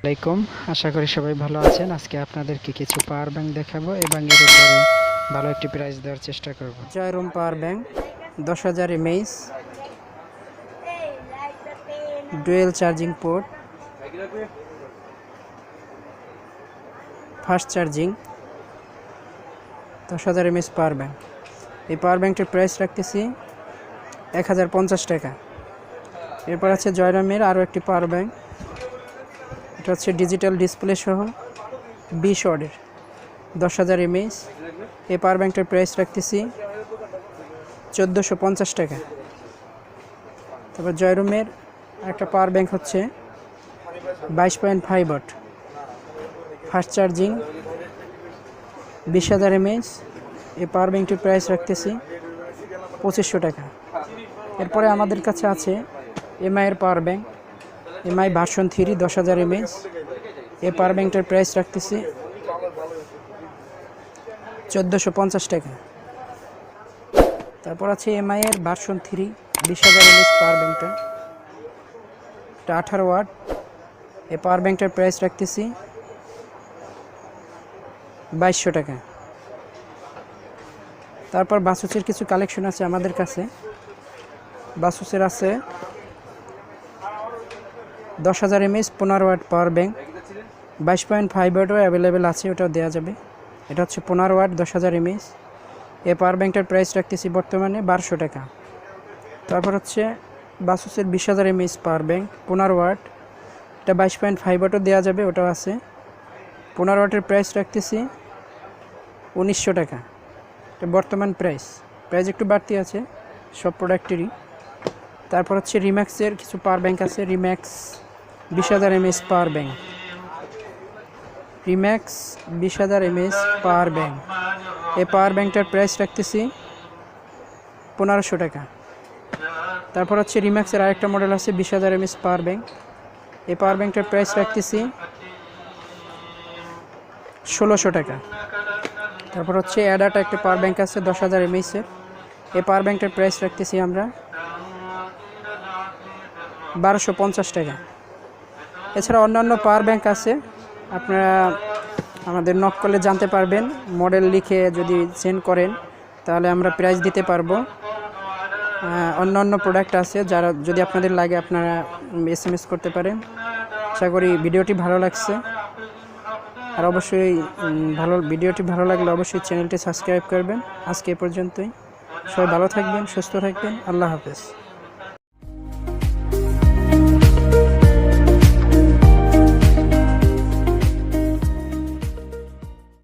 আলাইকুম, আশা করি সবাই ভালো আছেন। আজকে আপনাদেরকে কিছু পাওয়ার ব্যাংক দেখাবো এবং এর উপরে ভালো একটি প্রাইস দেওয়ার চেষ্টা করব। জয়রুম power bank 10,000 mAh, dual charging port, fast charging, 10,000 mAh power bank. এই পাওয়ার ব্যাংকটির প্রাইস রাখতেছি 1050 টাকা। এরপর আছে জয়রামের আরও একটি পাওয়ার ব্যাংক, এটা হচ্ছে ডিজিটাল ডিসপ্লে সহ 20 ওয়াটের 10,000 mAh। এই পাওয়ার ব্যাংকটার প্রাইস রাখতেছি 1450 টাকা। তারপর জয়রুমের একটা পাওয়ার ব্যাংক হচ্ছে 22.5 ওয়াট, ফাস্ট চার্জিং, 20,000 mAh। এই পাওয়ার ব্যাংকটির প্রাইস রাখতেছি 2500 টাকা। এরপরে আমাদের কাছে আছে এমআইয়ের power bank, MI version 3 10,000 mAh। এই পাওয়ার ব্যাংকটার প্রাইস রাখতেছি 1450 টাকা। তারপর আছে এমআইয়ের ভার্সন 3 20,000 mAh পাওয়ার ব্যাংকটা, এটা 18 ওয়াট। এই পাওয়ার ব্যাংকটার প্রাইস রাখতেছি 2200 টাকা। তারপর বাসুসের কিছু কালেকশন আছে আমাদের কাছে। বাসুসের আছে 10,000 mAh 15 ওয়াট পাওয়ার ব্যাংক, 22.5 ওয়াটও অ্যাভেলেবেল আছে, ওটাও দেওয়া যাবে। এটা হচ্ছে 15 ওয়াট 10,000 mAh। এই পাওয়ার ব্যাংকটার প্রাইস রাখতেছি বর্তমানে 1200 টাকা। তারপর হচ্ছে বাসুসের 20,000 mAh পাওয়ার ব্যাংক 15 ওয়াট, এটা 22.5 ওয়াটও দেওয়া যাবে, ওটাও আছে। 15 ওয়াটের প্রাইস রাখতেছি 1900 টাকা। এটা বর্তমান প্রাইস একটু বাড়তি আছে সব প্রোডাক্টেরই। তারপর হচ্ছে রিম্যাক্সের কিছু পাওয়ার ব্যাংক আছে, Remax 20,000 mAh power bank, Remax 20,000 mAh power bank. এই পাওয়ার ব্যাংকটার প্রাইস রাখতেছি 1500 টাকা। তারপর হচ্ছে রিম্যাক্সের আরেকটা মডেল আছে 20,000 mAh পাওয়ার ব্যাংক, এই পাওয়ার ব্যাংকটার প্রাইস রাখতেছি 1600 টাকা। তারপর হচ্ছে অ্যাডাটা একটা পাওয়ার ব্যাংক আছে 10,000 mAh এর, এই পাওয়ার ব্যাংকটার প্রাইস রাখতেছি আমরা 1250 টাকা। এছাড়া অন্যান্য পাওয়ার ব্যাংক আছে, আপনারা আমাদের নক করলে জানতে পারবেন। মডেল লিখে যদি সেন্ড করেন তাহলে আমরা প্রাইস দিতে পারবো। অন্যান্য প্রোডাক্ট আছে, যারা যদি আপনাদের লাগে আপনারা SMS করতে পারেন। আশা করি ভিডিওটি ভালো লাগছে, আর অবশ্যই ভিডিওটি ভালো লাগলে অবশ্যই চ্যানেলটি সাবস্ক্রাইব করবেন। আজকে এ পর্যন্তই, সবাই ভালো থাকবেন, সুস্থ থাকবেন, আল্লাহ হাফেজ।